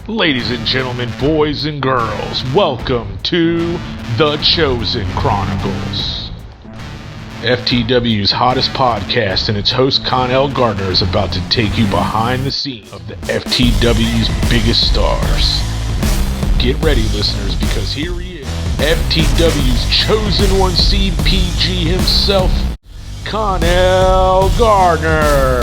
Ladies and gentlemen, boys and girls, welcome to The Chosen Chronicles. FTW's hottest podcast and its host Connell Gardner is about to take you behind the scenes of the FTW's biggest stars. Get ready, listeners, because here he is, FTW's chosen one seed PG himself, Connell Gardner.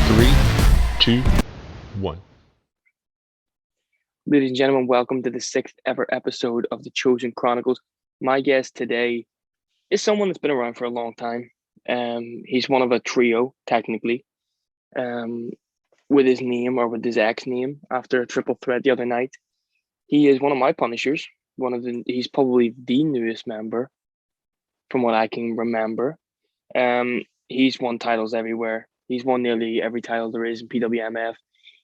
3, 2, 1. Ladies and gentlemen, welcome to the 6th ever episode of The Chosen Chronicles. My guest today is someone that's been around for a long time. He's one of a trio, technically, with his name or with his ex name after a triple threat the other night. He is one of my Punishers. He's probably the newest member, from what I can remember. He's won titles everywhere. He's won nearly every title there is in PWMF.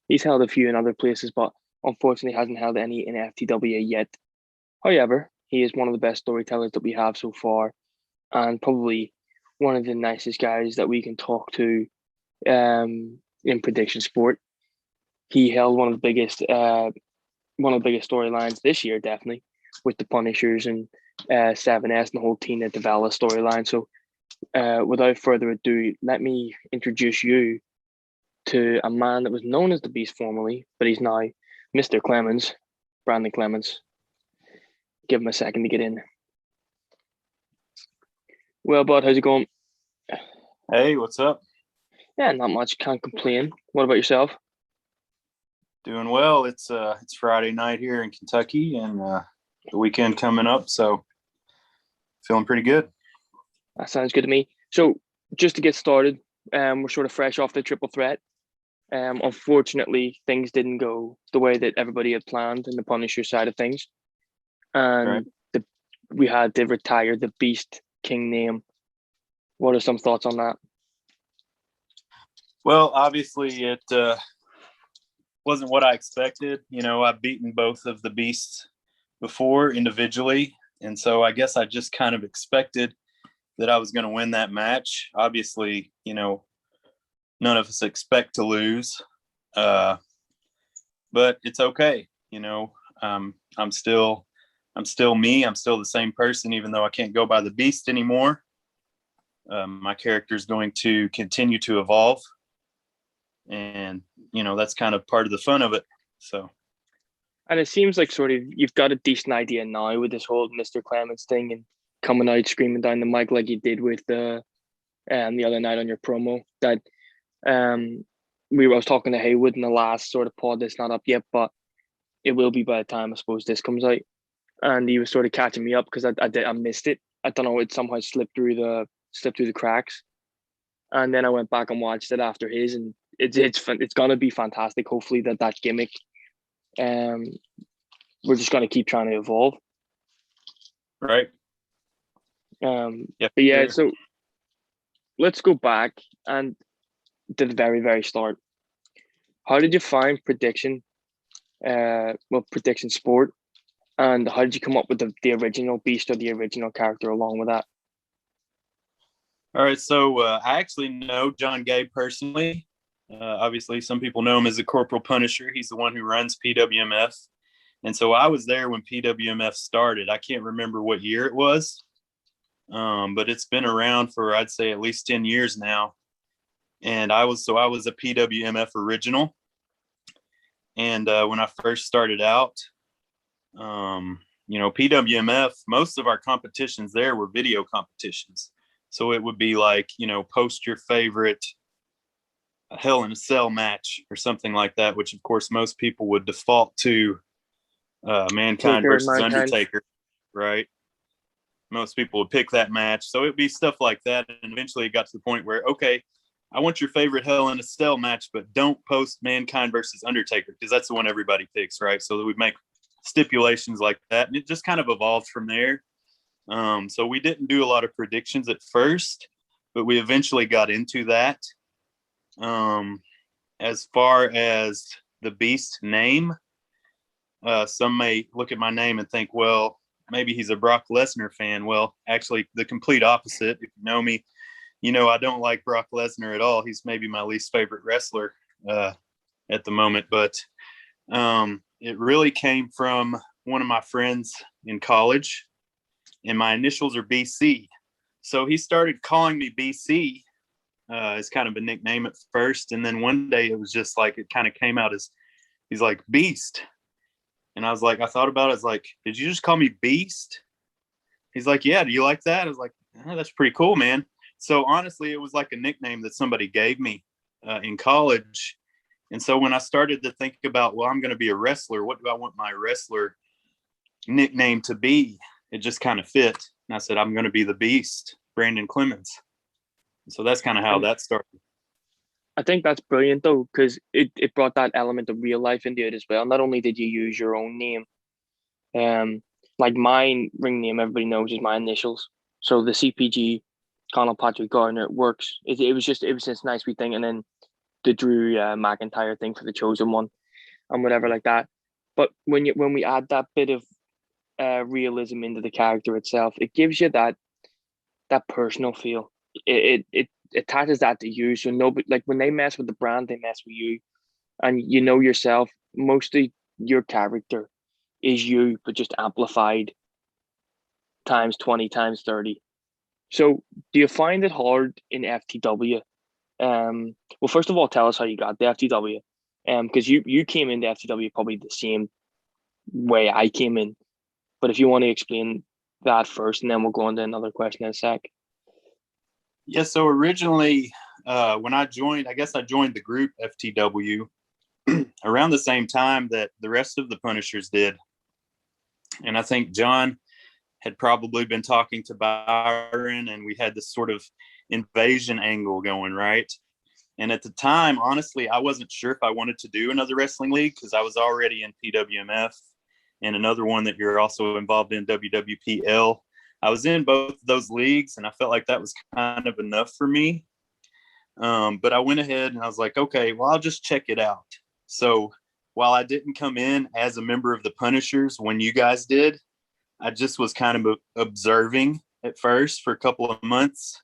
He's held a few in other places, but unfortunately hasn't held any in FTW yet. However, he is one of the best storytellers that we have so far, and probably one of the nicest guys that we can talk to in prediction sport. He held one of the biggest storylines this year, definitely, with the Punishers and 7S and the whole Tina Davella storyline. So without further ado, let me introduce you to a man that was known as the Beast formerly, but he's now Mr. Clemons, Branden Clemons. Give him a second to get in. Well, bud, how's it going? Hey, what's up? Yeah, not much. Can't complain. What about yourself? Doing well. It's Friday night here in Kentucky, and the weekend coming up, so feeling pretty good. That sounds good to me. So, just to get started, we're sort of fresh off the triple threat. Unfortunately, things didn't go the way that everybody had planned in the Punisher side of things. And we had to retire the Beast King name. What are some thoughts on that? Well, obviously, it wasn't what I expected. You know, I've beaten both of the Beasts before individually, and so I guess I just kind of expected that I was going to win that match. Obviously, you know, none of us expect to lose, but it's okay. You know, I'm still me. I'm still the same person, even though I can't go by the Beast anymore. My character is going to continue to evolve, and you know that's kind of part of the fun of it. So, and it seems like sort of you've got a decent idea now with this whole Mr. Clements thing and coming out screaming down the mic like you did with the other night on your promo. That I was talking to Haywood in the last sort of pod that's not up yet, but it will be by the time I suppose this comes out. And he was sort of catching me up because I missed it. I don't know, it somehow slipped through the cracks. And then I went back and watched it after his, and it's gonna be fantastic. Hopefully that gimmick, we're just gonna keep trying to evolve. Right. But yeah, so let's go back and to the very, very start. How did you find prediction sport, and how did you come up with the original Beast or the original character along with that? All right, so I actually know John Gay personally. Obviously, some people know him as the Corporal Punisher. He's the one who runs PWMF. And so I was there when PWMF started. I can't remember what year it was, but it's been around for, I'd say, at least 10 years now. And I was a PWMF original. And when I first started out, you know, PWMF, most of our competitions there were video competitions. So it would be like, you know, post your favorite Hell in a Cell match or something like that, which of course most people would default to Mankind versus Undertaker, right? Most people would pick that match. So it'd be stuff like that. And eventually it got to the point where, okay, I want your favorite Hell in a Cell match, but don't post Mankind versus Undertaker because that's the one everybody picks, right? So we'd make stipulations like that. And it just kind of evolved from there. So we didn't do a lot of predictions at first, but we eventually got into that. As far as the Beast name, some may look at my name and think, well, maybe he's a Brock Lesnar fan. Well, actually, the complete opposite. If you know me, I don't like Brock Lesnar at all. He's maybe my least favorite wrestler at the moment, but it really came from one of my friends in college, and my initials are BC. So he started calling me BC as kind of a nickname at first. And then one day it was just like, it kind of came out as, he's like, Beast. And I thought about it. I was like, did you just call me Beast? He's like, yeah, do you like that? I was like, oh, that's pretty cool, man. So honestly, it was like a nickname that somebody gave me in college. And so when I started to think about, well, I'm going to be a wrestler, what do I want my wrestler nickname to be? It just kind of fit. And I said, I'm going to be the Beast, Branden Clemons. So that's kind of how that started. I think that's brilliant though, because it brought that element of real life into it as well. Not only did you use your own name, like my ring name, everybody knows is my initials. So the CPG, Conal Patrick Gardner, works. It was this nice wee thing, and then the Drew McIntyre thing for the Chosen One, and whatever like that. But when we add that bit of realism into the character itself, it gives you that personal feel. It attaches that to you. So nobody, like when they mess with the brand, they mess with you, and you know yourself. Mostly your character is you, but just amplified times 20, times 30. So do you find it hard in FTW? Well, first of all, tell us how you got the FTW. Because you came into FTW probably the same way I came in. But if you want to explain that first, and then we'll go on to another question in a sec. Yeah, so originally when I joined, I guess I joined the group FTW around the same time that the rest of the Punishers did. And I think John had probably been talking to Byron, and we had this sort of invasion angle going, right? And at the time, honestly, I wasn't sure if I wanted to do another wrestling league because I was already in PWMF and another one that you're also involved in, WWPL. I was in both of those leagues, and I felt like that was kind of enough for me. But I went ahead and I was like, okay, well, I'll just check it out. So while I didn't come in as a member of the Punishers when you guys did, I just was kind of observing at first for a couple of months.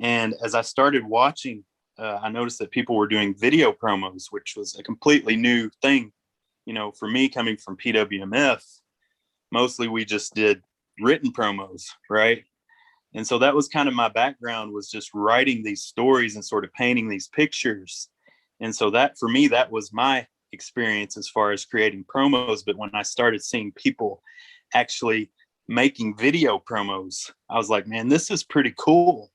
And as I started watching, I noticed that people were doing video promos, which was a completely new thing. For me coming from PWMF, mostly we just did written promos, right? And so that was kind of my background, was just writing these stories and sort of painting these pictures. And so that, for me, that was my experience as far as creating promos. But when I started seeing people actually making video promos, I was like, man, this is pretty cool.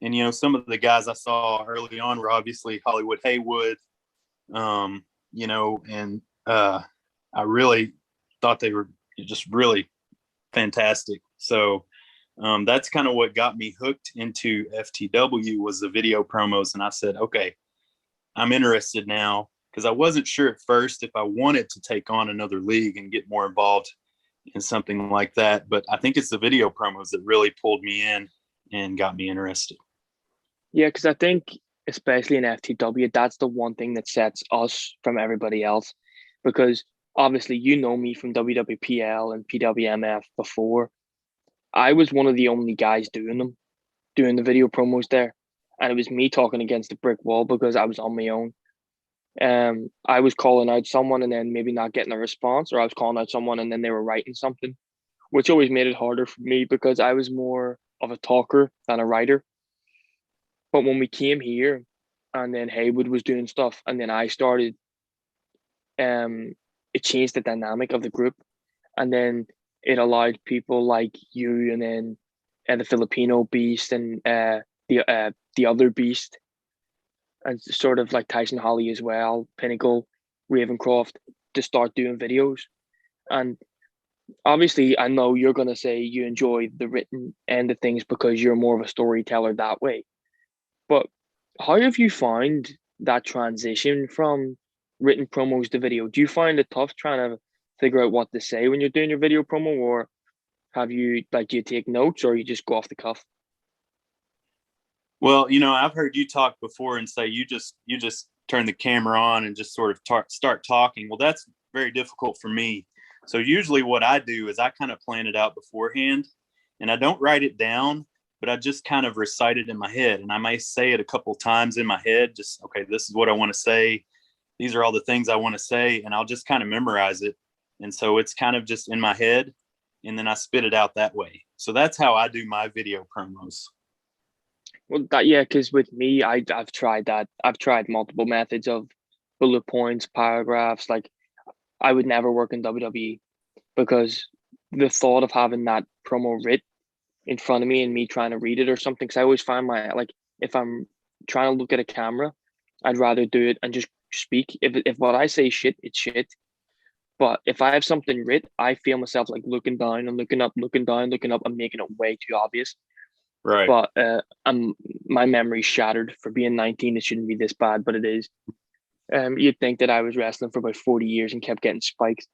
And, some of the guys I saw early on were obviously Hollywood Haywood, and I really thought they were just really fantastic. So that's kind of what got me hooked into FTW, was the video promos. And I said, okay, I'm interested now, because I wasn't sure at first if I wanted to take on another league and get more involved in something like that. But I think it's the video promos that really pulled me in and got me interested. Yeah, because I think especially in FTW, that's the one thing that sets us from everybody else. Because obviously, you know me from WWPL and PWMF before. I was one of the only guys doing the video promos there. And it was me talking against a brick wall because I was on my own. I was calling out someone and then maybe not getting a response, or I was calling out someone and then they were writing something, which always made it harder for me because I was more of a talker than a writer. But when we came here and then Haywood was doing stuff and then I started, it changed the dynamic of the group. And then it allowed people like you and then the Filipino Beast and the other Beast, and sort of like Tyson Holly as well, Pinnacle, Ravencroft, to start doing videos. And obviously, I know you're going to say you enjoy the written end of things because you're more of a storyteller that way. But how have you found that transition from written promos to video? Do you find it tough trying to figure out what to say when you're doing your video promo, or do you take notes, or you just go off the cuff? Well, I've heard you talk before and say you just turn the camera on and just sort of start talking. Well, that's very difficult for me. So usually what I do is I kind of plan it out beforehand, and I don't write it down, but I just kind of recite it in my head. And I may say it a couple times in my head, just, okay, this is what I want to say. These are all the things I want to say. And I'll just kind of memorize it. And so it's kind of just in my head, and then I spit it out that way. So that's how I do my video promos. Well, because with me, I've tried that. I've tried multiple methods of bullet points, paragraphs. Like, I would never work in WWE because the thought of having that promo writ in front of me and me trying to read it or something. Because I always find if I'm trying to look at a camera, I'd rather do it and just speak. If what I say is shit, it's shit. But if I have something writ, I feel myself like looking down and looking up, looking down, looking up, and making it way too obvious. Right. But my memory's shattered. For being 19, it shouldn't be this bad, but it is. You'd think that I was wrestling for about 40 years and kept getting spiked.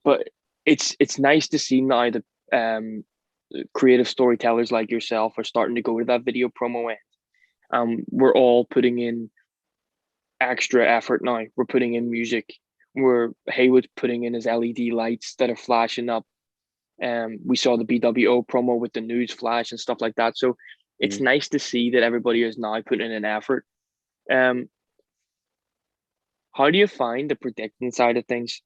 But it's nice to see now that creative storytellers like yourself are starting to go to that video promo end. We're all putting in extra effort now. We're putting in music. Haywood's putting in his LED lights that are flashing up. We saw the BWO promo with the news flash and stuff like that. So it's nice to see that everybody is now putting in an effort. How do you find the predicting side of things?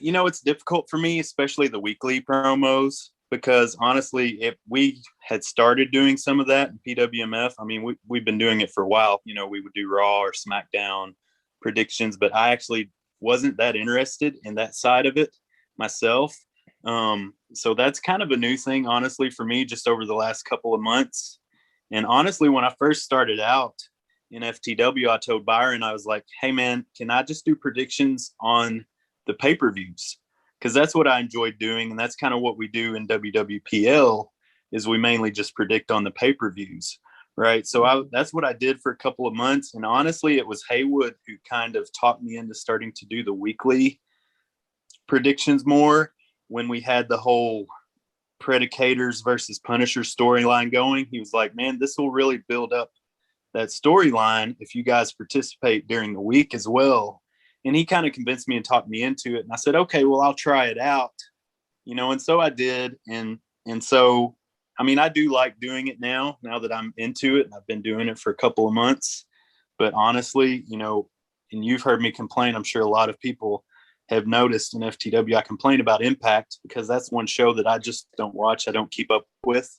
It's difficult for me, especially the weekly promos, because honestly, if we had started doing some of that in PWMF, I mean, we've been doing it for a while. We would do Raw or SmackDown predictions, but I actually wasn't that interested in that side of it myself. So that's kind of a new thing, honestly, for me, just over the last couple of months. And honestly, when I first started out in FTW, I told Byron, I was like, hey man, can I just do predictions on the pay-per-views? Because that's what I enjoyed doing. And that's kind of what we do in WWPL, is we mainly just predict on the pay-per-views. Right. So that's what I did for a couple of months. And honestly, it was Haywood who kind of talked me into starting to do the weekly predictions more when we had the whole Predicators versus Punisher storyline going. He was like, man, this will really build up that storyline if you guys participate during the week as well. And he kind of convinced me and talked me into it. And I said, okay, well, I'll try it out, and so I did. And so, I mean, I do like doing it now that I'm into it, and I've been doing it for a couple of months. But honestly, and you've heard me complain, I'm sure a lot of people have noticed in FTW, I complain about Impact because that's one show that I just don't watch. I don't keep up with.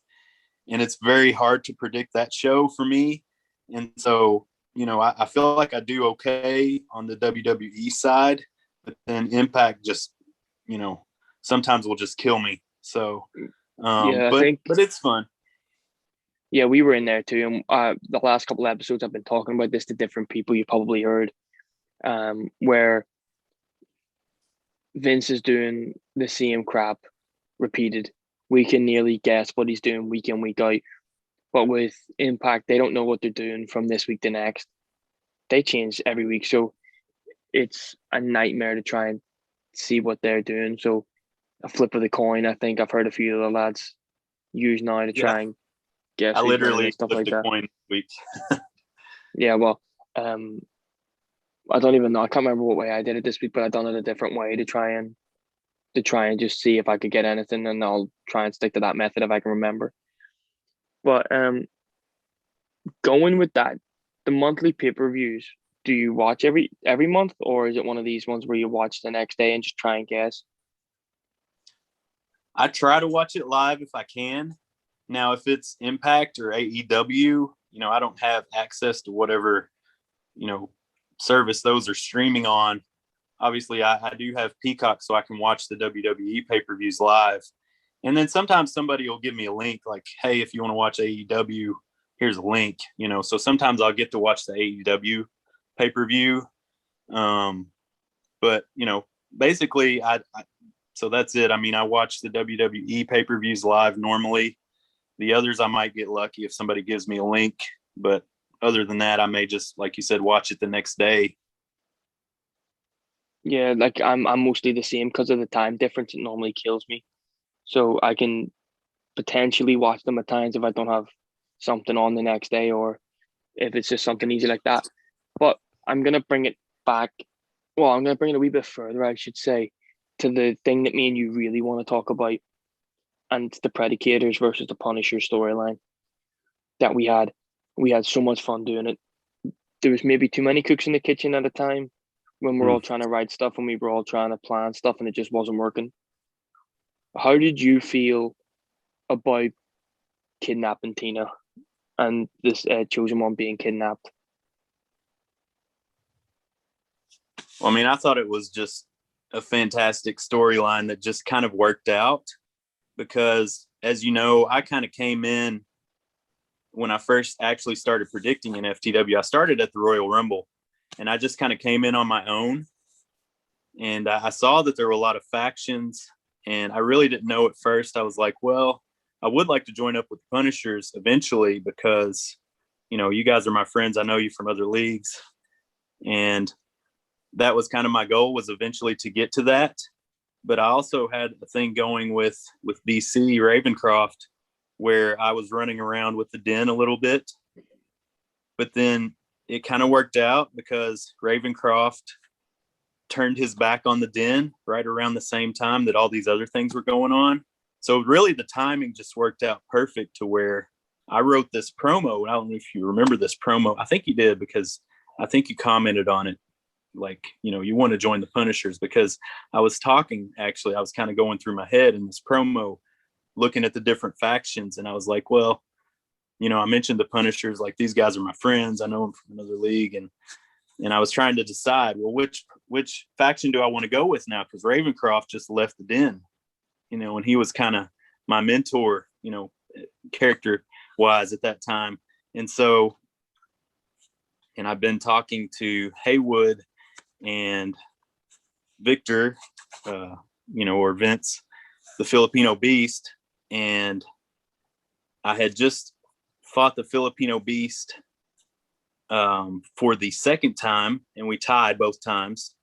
And it's very hard to predict that show for me. And so, I feel like I do okay on the WWE side, but then Impact just, sometimes will just kill me. So, but it's fun. Yeah, we were in there too. And the last couple of episodes, I've been talking about this to different people. You probably heard, where Vince is doing the same crap repeated. We can nearly guess what he's doing week in, week out. But with Impact, they don't know what they're doing from this week to next. They change every week. So it's a nightmare to try and see what they're doing. So a flip of the coin, I think I've heard a few of the lads use now to try and guess. I literally stuff flipped like a that. coin week. Yeah, well, I don't even know. I can't remember what way I did it this week, but I done it a different way to try and just see if I could get anything, and I'll try and stick to that method if I can remember. But going with that, the monthly pay-per-views, do you watch every month, or is it one of these ones where you watch the next day and just try and guess? I try to watch it live if I can. Now, if it's Impact or AEW, I don't have access to whatever, service those are streaming on. Obviously, I do have Peacock, so I can watch the WWE pay-per-views live. And then sometimes somebody will give me a link like, hey, if you want to watch AEW, here's a link, So sometimes I'll get to watch the AEW pay-per-view. But, basically, so that's it. I mean, I watch the WWE pay-per-views live normally. The others, I might get lucky if somebody gives me a link. But other than that, I may just, like you said, watch it the next day. Yeah, like I'm mostly the same because of the time difference. It normally kills me. So I can potentially watch them at times if I don't have something on the next day, or if it's just something easy like that. But I'm going to bring it back. Well, I'm going to bring it a wee bit further, I should say, to the thing that me and you really want to talk about. and the Predicators versus the Punisher storyline that we had. We had so much fun doing it. There was maybe too many cooks in the kitchen at a time when we're all trying to write stuff and we were all trying to plan stuff and it just wasn't working. How did you feel about kidnapping Tina and this chosen one being kidnapped? Well, I mean, I thought it was just a fantastic storyline that just kind of worked out because, as you know, I kind of came in when I first actually started predicting in FTW. I started at the Royal Rumble and I just kind of came in on my own. And I saw that there were a lot of factions and I really didn't know at first. I was like, well, I would like to join up with the Punishers eventually because, you know, you guys are my friends. I know you from other leagues. And that was kind of my goal, was eventually to get to that. But I also had a thing going with BC Ravencroft where I was running around with the den a little bit. But then it kind of worked out because Ravencroft turned his back on the den right around the same time that all these other things were going on. So really the timing just worked out perfect to where I wrote this promo. I don't know if you remember this promo. I think you did because I think you commented on it. Like, you know, you want to join the Punishers because I was talking, actually, I was kind of going through my head in this promo, looking at the different factions. And I was like, well, you know, I mentioned the Punishers, like these guys are my friends. I know them from another league. And I was trying to decide, well, which faction do I want to go with now? Because Ravencroft just left the den, you know, and he was kind of my mentor, you know, character wise at that time. And so, and I've been talking to Haywood and Victor, you know, or Vince, the Filipino Beast. And I had just fought the Filipino Beast for the second time, and we tied both times.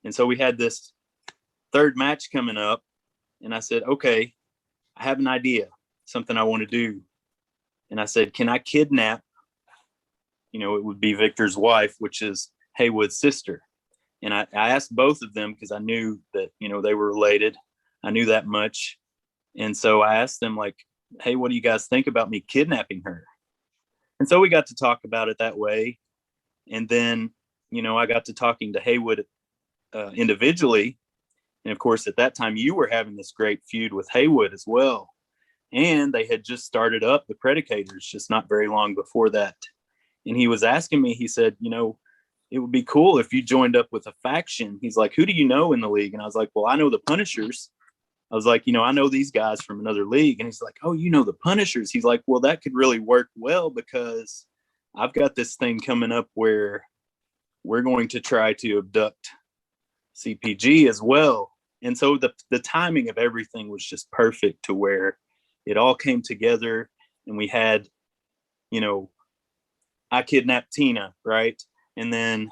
And so we had this third match coming up, and I said, okay, I have an idea, something I want to do. And I said, can I kidnap, you know, it would be Victor's wife, which is Haywood's sister. And I asked both of them because I knew that, you know, they were related. I knew that much. And so I asked them, like, hey, what do you guys think about me kidnapping her? And so we got to talk about it that way. And then, you know, I got to talking to Haywood individually. And of course, at that time, you were having this great feud with Haywood as well. And they had just started up the Predicators just not very long before that. And he was asking me, he said, you know, it would be cool if you joined up with a faction. He's like, who do you know in the league? And I was like, well, I know the Punishers. I was like, you know, I know these guys from another league. And he's like, oh, you know the Punishers. He's like, well, that could really work well because I've got this thing coming up where we're going to try to abduct CPG as well. And so the timing of everything was just perfect to where it all came together. And we had, you know, I kidnapped Tina, right? And then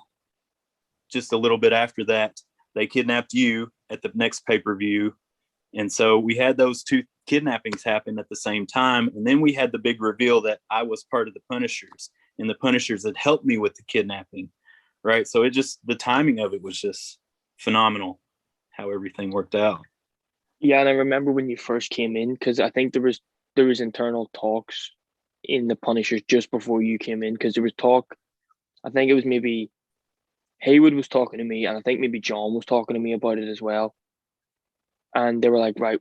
just a little bit after that, they kidnapped you at the next pay-per-view. And so we had those two kidnappings happen at the same time. And then we had the big reveal that I was part of the Punishers, and the Punishers had helped me with the kidnapping, right? So it just, the timing of it was just phenomenal, how everything worked out. Yeah, and I remember when you first came in, because I think there was internal talks in the Punishers just before you came in, because there was talk, I think it was maybe Haywood was talking to me, and I think maybe John was talking to me about it as well. And they were like, right,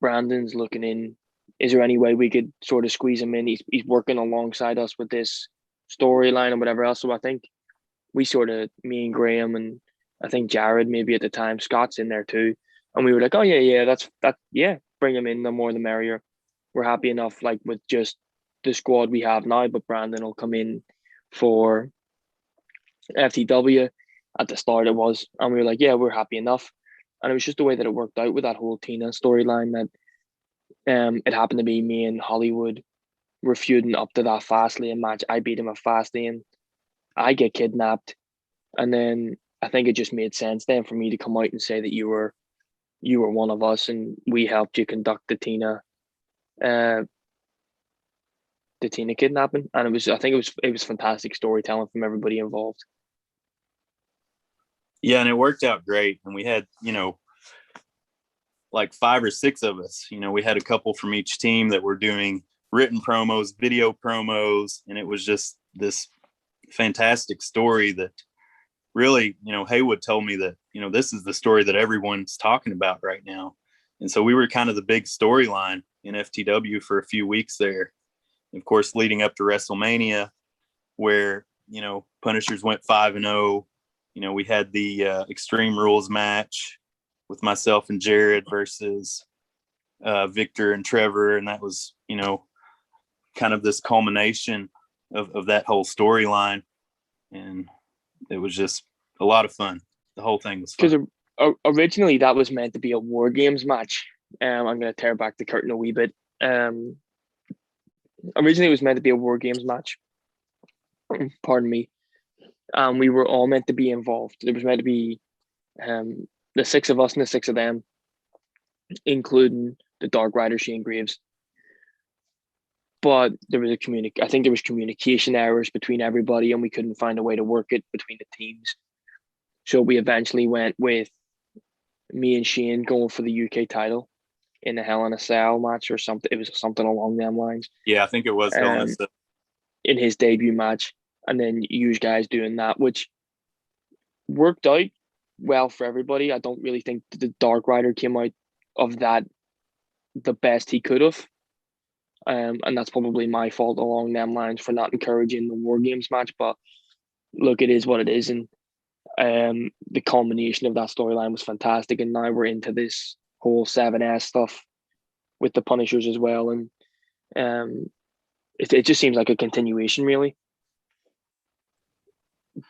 Branden's looking in. Is there any way we could sort of squeeze him in? He's working alongside us with this storyline and whatever else. So I think we sort of, me and Graham and I think Jared maybe at the time, Scott's in there too. And we were like, oh yeah, yeah, bring him in, the more the merrier. We're happy enough like with just the squad we have now, but Branden will come in for FTW at the start it was. And we were like, yeah, we're happy enough. And it was just the way that it worked out with that whole Tina storyline that it happened to be me and Hollywood were feuding up to that Fastlane match. I beat him at Fastlane. I get kidnapped. And then I think it just made sense then for me to come out and say that you were one of us and we helped you conduct the Tina kidnapping. And I think it was fantastic storytelling from everybody involved. Yeah, and it worked out great. And we had, you know, like 5 or 6 of us. We had a couple from each team that were doing written promos, video promos, and it was just this fantastic story that really, Haywood told me that, this is the story that everyone's talking about right now. And so we were kind of the big storyline in FTW for a few weeks there. Of course, leading up to WrestleMania, where, Punishers went 5-0. We had the Extreme Rules match with myself and Jared versus Victor and Trevor. And that was, kind of this culmination of that whole storyline. And it was just a lot of fun. The whole thing was fun. Because originally that was meant to be a War Games match. I'm going to tear back the curtain a wee bit. Originally it was meant to be a War Games match. Pardon me. We were all meant to be involved. There was meant to be the 6 of us and the 6 of them, including the Dark Rider Shane Graves. But there was I think there was communication errors between everybody, and we couldn't find a way to work it between the teams. So we eventually went with me and Shane going for the UK title in a Hell in a Cell match or something. It was something along them lines. Yeah, I think it was Hell in a Cell. In his debut match, and then you guys doing that, which worked out well for everybody. I don't really think the Dark Rider came out of that the best he could have. And that's probably my fault along them lines for not encouraging the War Games match. But look, it is what it is. And the combination of that storyline was fantastic. And now we're into this whole 7S stuff with the Punishers as well. And it just seems like a continuation, really.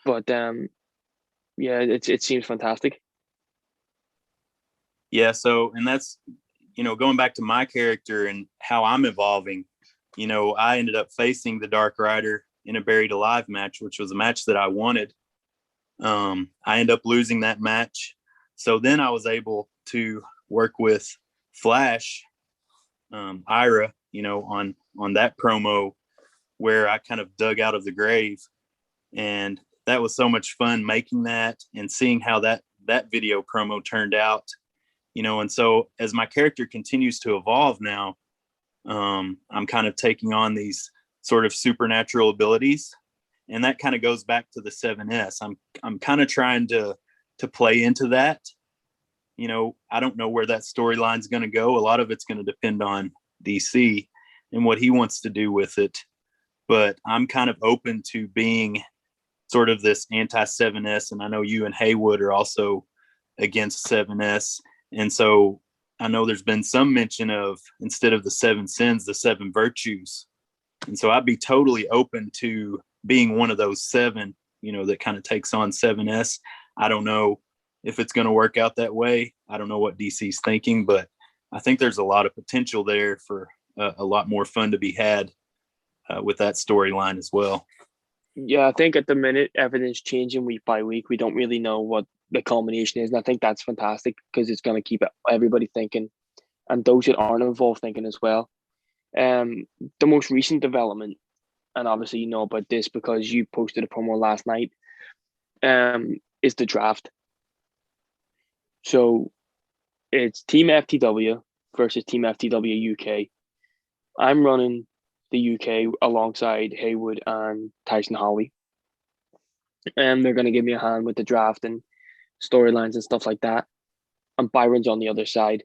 But yeah, it seems fantastic. Yeah, so, and that's, going back to my character and how I'm evolving, I ended up facing the Dark Rider in a Buried Alive match, which was a match that I wanted. I ended up losing that match. So then I was able to work with Flash, Ira, on that promo where I kind of dug out of the grave. And that was so much fun making that and seeing how that video promo turned out. And so as my character continues to evolve now, I'm kind of taking on these sort of supernatural abilities, and that kind of goes back to the 7S. I'm kind of trying to play into that. I don't know where that storyline's going to go. A lot of it's going to depend on DC and what he wants to do with it. But I'm kind of open to being sort of this anti-7S, and I know you and Haywood are also against 7S. And so I know there's been some mention of, instead of the 7 sins, the 7 virtues. And so I'd be totally open to being one of those 7, that kind of takes on 7S. I don't know if it's going to work out that way. I don't know what DC's thinking, but I think there's a lot of potential there for a lot more fun to be had with that storyline as well. Yeah, I think at the minute, everything's changing week by week. We don't really know what the culmination is. And I think that's fantastic because it's going to keep everybody thinking, and those that aren't involved thinking as well. The most recent development, and obviously you know about this because you posted a promo last night, is the draft. So it's Team FTW versus Team FTW UK. I'm running the UK alongside Haywood and Tyson Holly. And they're going to give me a hand with the draft and storylines and stuff like that. And Byron's on the other side.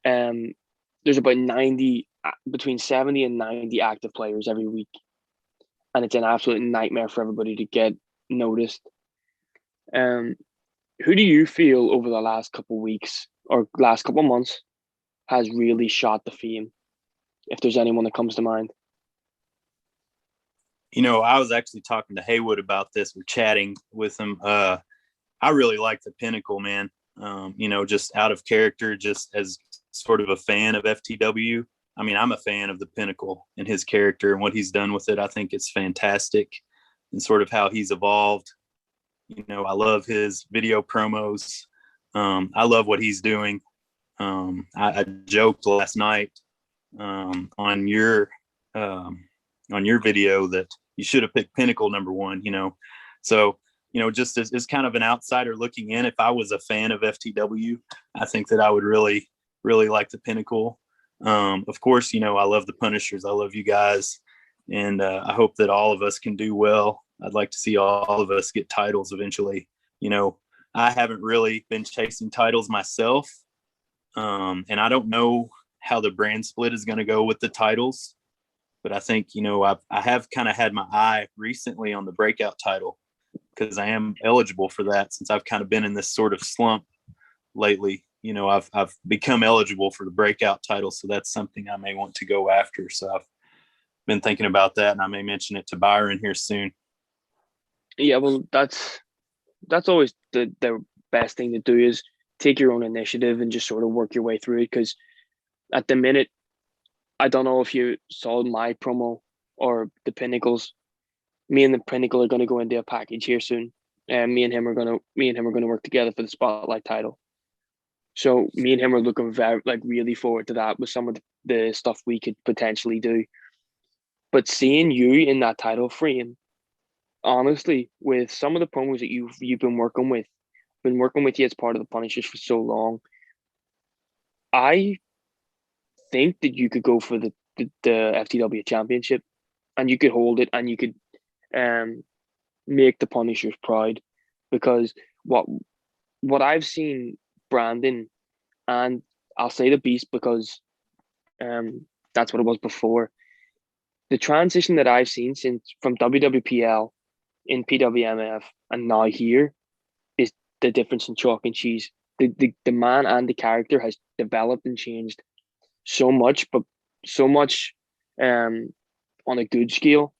There's about between 70 and 90 active players every week. And it's an absolute nightmare for everybody to get noticed. Who do you feel over the last couple of weeks or last couple of months has really shot the fame? If there's anyone that comes to mind. I was actually talking to Haywood about this. We're chatting with him. I really like the Pinnacle, man. Just out of character, just as sort of a fan of FTW. I mean, I'm a fan of the Pinnacle and his character and what he's done with it. I think it's fantastic and sort of how he's evolved. I love his video promos. I love what he's doing. I joked last night on your video that you should have picked Pinnacle number 1, so just as kind of an outsider looking in, if I was a fan of FTW, I think that I would really, really like the Pinnacle. Of course, I love the Punishers. I love you guys. And I hope that all of us can do well. I'd like to see all of us get titles eventually. I haven't really been chasing titles myself. And I don't know how the brand split is going to go with the titles. But I think, I have kind of had my eye recently on the breakout title because I am eligible for that since I've kind of been in this sort of slump lately. I've become eligible for the breakout title. So that's something I may want to go after. So I've been thinking about that, and I may mention it to Byron here soon. Yeah, well, that's always the best thing to do is take your own initiative and just sort of work your way through it. Because at the minute, I don't know if you saw my promo or the Pinnacles. Me and the Pinnacle are going to go into a package here soon, and me and him are going to work together for the Spotlight title. So me and him are looking really forward to that with some of the stuff we could potentially do. But seeing you in that title frame, honestly, with some of the promos that you've been working with you as part of the Punishers for so long, I think that you could go for the FTW championship, and you could hold it, and you could make the Punishers proud, because what I've seen Branden, and I'll say the Beast because that's what it was before. The transition that I've seen from WWPL in PWMF and now here is the difference in chalk and cheese. The man and the character has developed and changed so much, but so much on a good scale,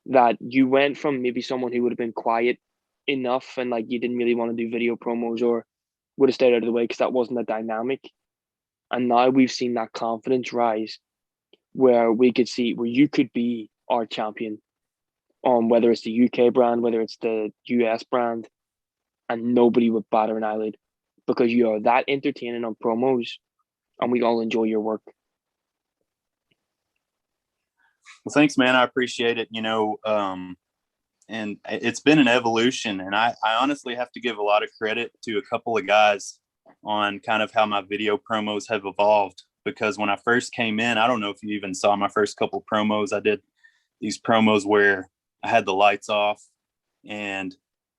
that you went from maybe someone who would have been quiet enough and you didn't really want to do video promos or would have stayed out of the way because that wasn't a dynamic. And now we've seen that confidence rise where you could be our champion on whether it's the UK brand, whether it's the US brand, and nobody would batter an eyelid because you are that entertaining on promos and we all enjoy your work. Well, thanks, man. I appreciate it. And it's been an evolution, and I honestly have to give a lot of credit to a couple of guys on kind of how my video promos have evolved, because when I first came in, I don't know if you even saw my first couple promos. I did these promos where I had the lights off and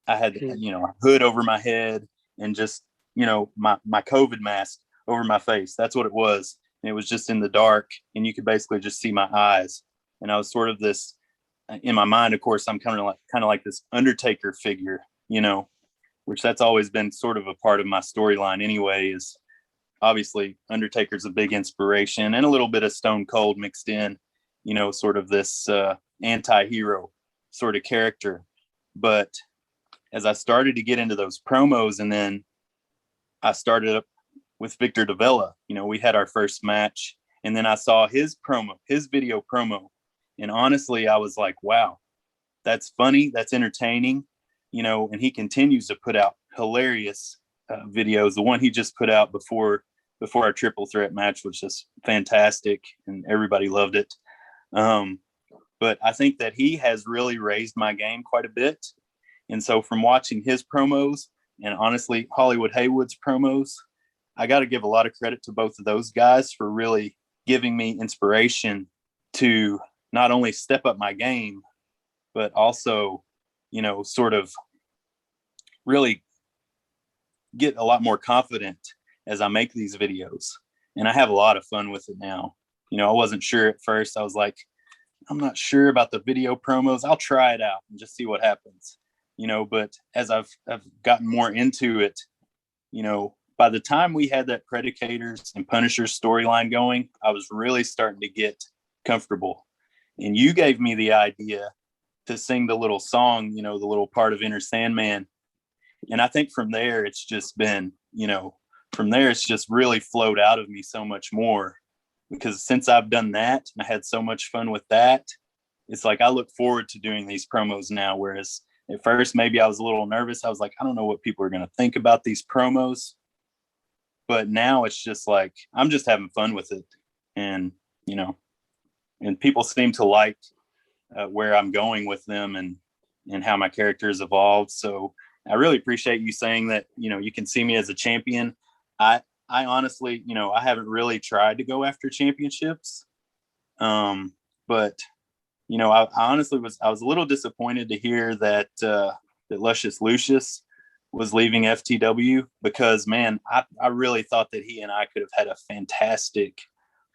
I had, a hood over my head and just, my COVID mask over my face. That's what it was. And it was just in the dark and you could basically just see my eyes. And I was sort of this, in my mind, of course, I'm kind of like this Undertaker figure, which that's always been sort of a part of my storyline anyway, is obviously Undertaker's a big inspiration and a little bit of Stone Cold mixed in, sort of this anti-hero sort of character. But as I started to get into those promos, and then I started up with Victor Davella, we had our first match, and then I saw his video promo. And honestly, I was like, wow, that's funny. That's entertaining, and he continues to put out hilarious videos. The one he just put out before our triple threat match was just fantastic and everybody loved it. But I think that he has really raised my game quite a bit. And so from watching his promos and honestly Hollywood Haywood's promos, I got to give a lot of credit to both of those guys for really giving me inspiration to not only step up my game, but also, sort of really get a lot more confident as I make these videos. And I have a lot of fun with it now. I wasn't sure at first. I was like, I'm not sure about the video promos. I'll try it out and just see what happens, but as I've gotten more into it, by the time we had that Predicators and Punishers storyline going, I was really starting to get comfortable. And you gave me the idea to sing the little song, the little part of Inner Sandman. And I think from there, it's just been, it's just really flowed out of me so much more, because since I've done that and I had so much fun with that, it's like I look forward to doing these promos now. Whereas at first, maybe I was a little nervous. I was like, I don't know what people are going to think about these promos. But now it's just like, I'm just having fun with it. And, and people seem to like where I'm going with them. And and how my character has evolved. So I really appreciate you saying that, you can see me as a champion. I honestly, I haven't really tried to go after championships. But I honestly I was a little disappointed to hear that Luscious Lucius was leaving FTW, because man, I really thought that he and I could have had a fantastic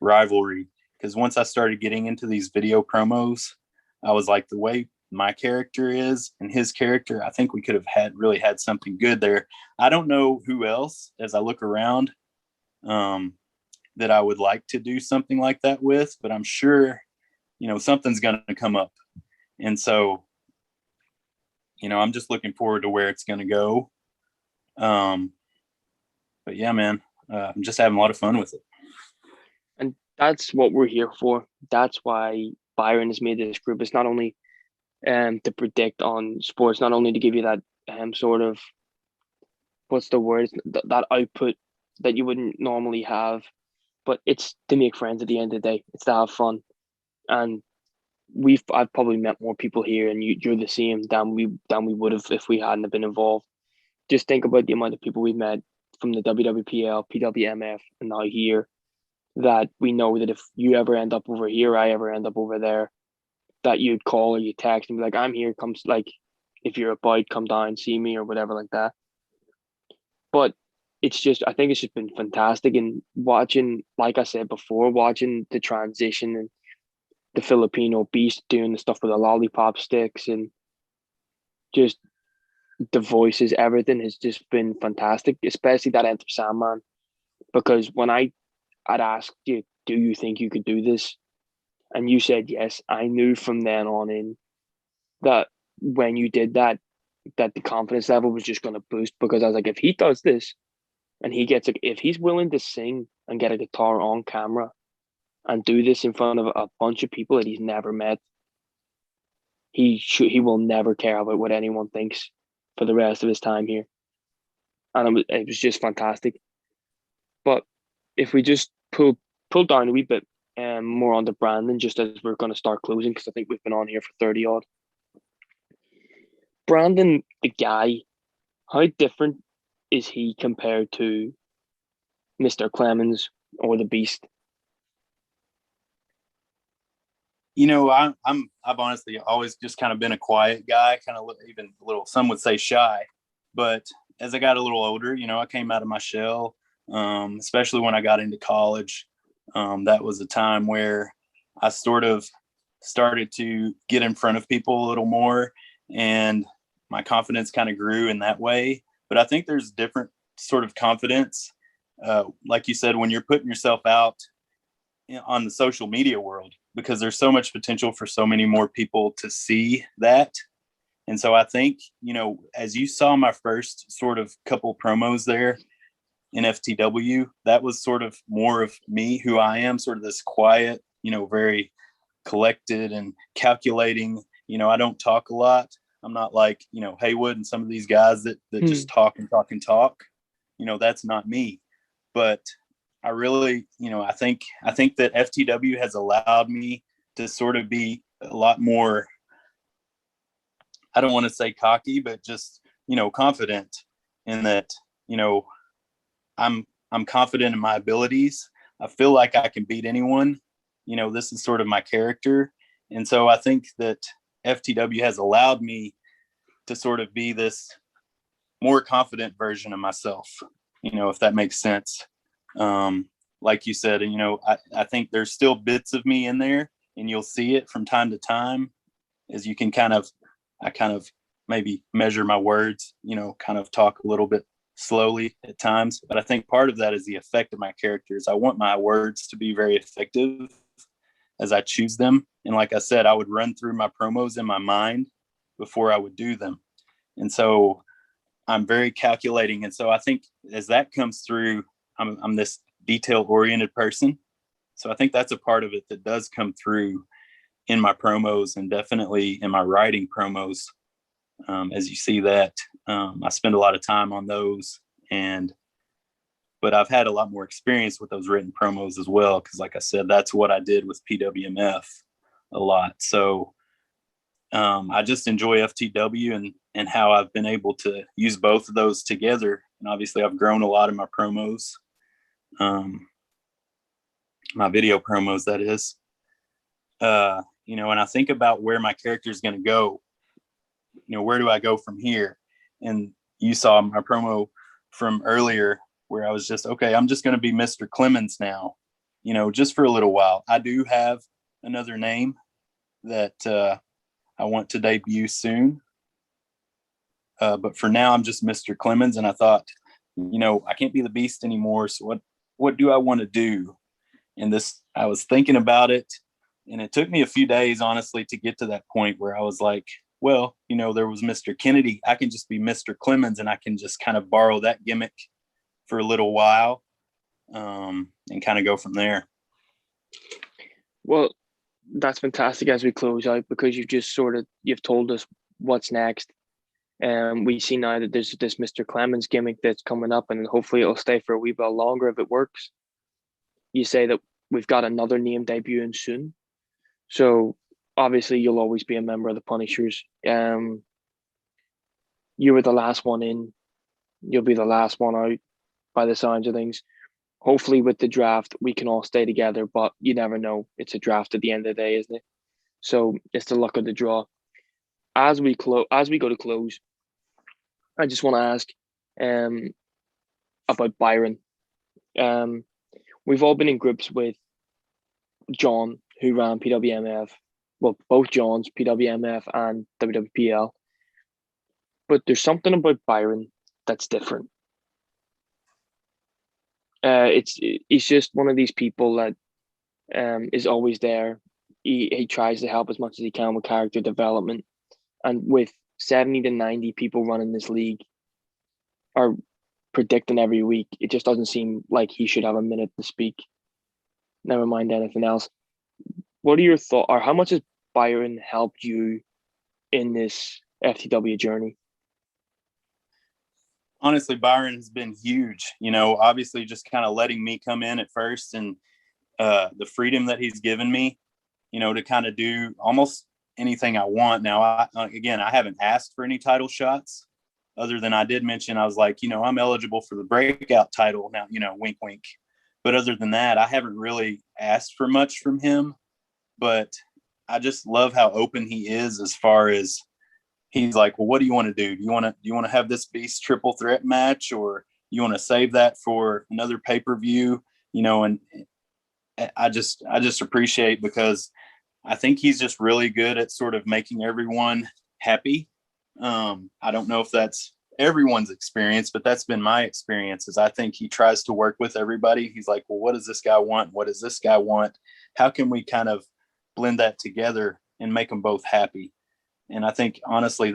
rivalry. Because once I started getting into these video promos, I was like, the way my character is and his character, I think we could have really had something good there. I don't know who else, as I look around, that I would like to do something like that with, but I'm sure, something's going to come up. And so, I'm just looking forward to where it's going to go. But yeah, man, I'm just having a lot of fun with it. And that's what we're here for. That's why Byron has made this group. It's not only to predict on sports, not only to give you that sort of, what's the word, that output that you wouldn't normally have, but it's to make friends at the end of the day. It's to have fun. And I've probably met more people here, and you're the same, than we would have if we hadn't been involved. Just think about the amount of people we've met from the WWPL, PWMF, and now here, that we know that if you ever end up over here, I ever end up over there, that you'd call or you text and be like, I'm here, come, like, if you're about, come down, see me, or whatever like that. But I think it's just been fantastic. And watching, like I said before, watching the transition and the Filipino beast doing the stuff with the lollipop sticks and just the voices, everything has just been fantastic, especially that Enter Sandman. Because when I'd asked you, do you think you could do this? And you said yes, I knew from then on in that when you did that the confidence level was just going to boost, because I was like, if he does this and if he's willing to sing and get a guitar on camera and do this in front of a bunch of people that he's never met, he will never care about what anyone thinks for the rest of his time here. And it was just fantastic. But if we just pull down a wee bit more on the Branden, just as we're going to start closing, because I think we've been on here for 30 odd. Branden, the guy, how different is he compared to Mr. Clemons or the Beast? I've honestly always just kind of been a quiet guy, kind of even a little, some would say shy. But as I got a little older, I came out of my shell, especially when I got into college. That was a time where I sort of started to get in front of people a little more, and my confidence kind of grew in that way. But I think there's different sort of confidence. Like you said, when you're putting yourself out on the social media world, because there's so much potential for so many more people to see that. And so I think, as you saw my first sort of couple promos there in FTW, that was sort of more of me, who I am, sort of this quiet, very collected and calculating. I don't talk a lot. I'm not like, Haywood and some of these guys that just talk and talk and talk. That's not me. But I really, I think that FTW has allowed me to sort of be a lot more, I don't want to say cocky, but just, confident in that, I'm confident in my abilities. I feel like I can beat anyone. This is sort of my character. And so I think that FTW has allowed me to sort of be this more confident version of myself, if that makes sense. Like you said, I think there's still bits of me in there, and you'll see it from time to time, as you can I kind of maybe measure my words, kind of talk a little bit slowly at times. But I think part of that is the effect of my characters. I want my words to be very effective as I choose them. And like I said, I would run through my promos in my mind before I would do them. And so I'm very calculating. And so I think as that comes through, I'm this detail-oriented person. So I think that's a part of it that does come through in my promos, and definitely in my writing promos. As you see that, I spend a lot of time on those, but I've had a lot more experience with those written promos as well. Cause like I said, that's what I did with PWMF a lot. So, I just enjoy FTW and how I've been able to use both of those together. And obviously, I've grown a lot in my promos, my video promos, that is. And I think about where my character is going to go. Where do I go from here? And you saw my promo from earlier where I was just, okay, I'm just going to be Mr. Clemons now, just for a little while. I do have another name that I want to debut soon. But for now, I'm just Mr. Clemons. And I thought, I can't be the Beast anymore. So what do I want to do? And I was thinking about it. And it took me a few days, honestly, to get to that point where I was like, well, there was Mr. Kennedy. I can just be Mr. Clemons and I can just kind of borrow that gimmick for a little while and kind of go from there. Well, that's fantastic as we close out, because you've told us what's next. And we see now that there's this Mr. Clemons gimmick that's coming up, and hopefully it'll stay for a wee bit longer if it works. You say that we've got another name debuting soon. So obviously you'll always be a member of the Punishers. You were the last one in. You'll be the last one out by the sounds of things. Hopefully with the draft, we can all stay together, but you never know. It's a draft at the end of the day, isn't it? So it's the luck of the draw. As we go to close, I just want to ask about Byron. We've all been in groups with John, who ran PWMF. Well, both Johns, PWMF and WWPL. But there's something about Byron that's different. He's just one of these people that is always there. He tries to help as much as he can with character development. And with 70 to 90 people running this league are predicting every week, it just doesn't seem like he should have a minute to speak. Never mind anything else. What are your thoughts, or how much has Byron helped you in this FTW journey? Honestly, Byron has been huge. Obviously just kind of letting me come in at first, and the freedom that he's given me, to kind of do almost anything I want. Now, I haven't asked for any title shots, other than I did mention, I was like, I'm eligible for the breakout title now, wink, wink. But other than that, I haven't really asked for much from him. But I just love how open he is, as far as he's like, well, what do you want to do? Do you want to have this Beast triple threat match, or you want to save that for another pay-per-view? And I just appreciate, because I think he's just really good at sort of making everyone happy. I don't know if that's everyone's experience, but that's been my experience. Is I think he tries to work with everybody. He's like, well, what does this guy want? What does this guy want? How can we kind of blend that together and make them both happy? And I think, honestly,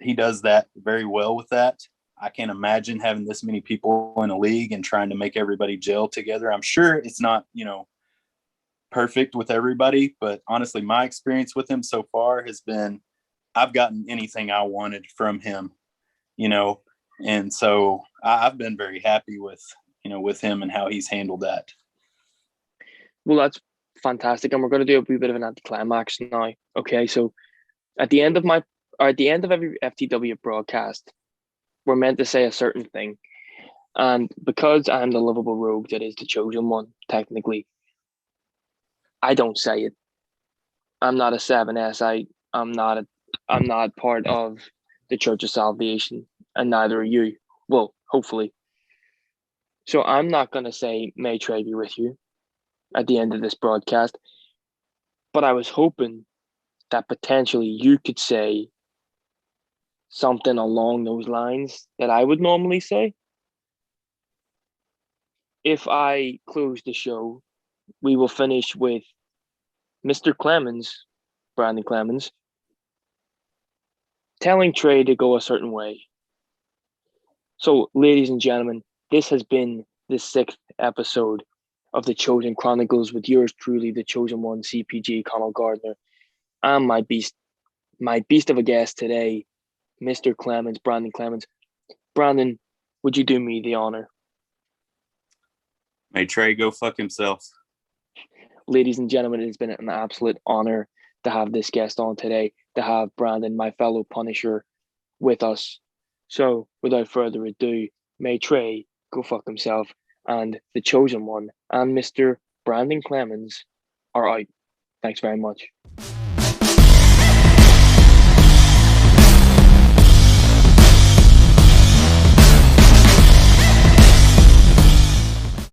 he does that very well with that. I can't imagine having this many people in a league and trying to make everybody gel together. I'm sure it's not, perfect with everybody, but honestly, my experience with him so far has been, I've gotten anything I wanted from him, and so I've been very happy with him and how he's handled that. Well, that's fantastic. And we're going to do a wee bit of an anticlimax now. Okay, so at the end of every FTW broadcast, we're meant to say a certain thing. And because I'm the lovable rogue that is the chosen one, technically, I don't say it. I'm not a 7S. I'm not part of the Church of Salvation, and neither are you. Well, hopefully. So I'm not going to say, may Trey be with you, at the end of this broadcast. But I was hoping that potentially you could say something along those lines that I would normally say. If I close the show, we will finish with Mr. Clemons, Branden Clemons, telling Trey to go a certain way. So, ladies and gentlemen, this has been the 6th episode of the Chosen Chronicles with yours truly, the Chosen One, CPG Connell Gardner, and my beast of a guest today, Mr. Clemons, Branden Clemons. Branden, would you do me the honor? May Trey go fuck himself. Ladies and gentlemen, it has been an absolute honor to have this guest on today, to have Branden, my fellow Punisher, with us. So, without further ado, may Trey go fuck himself, and the chosen one and Mr. Branden Clemons are out. Thanks very much.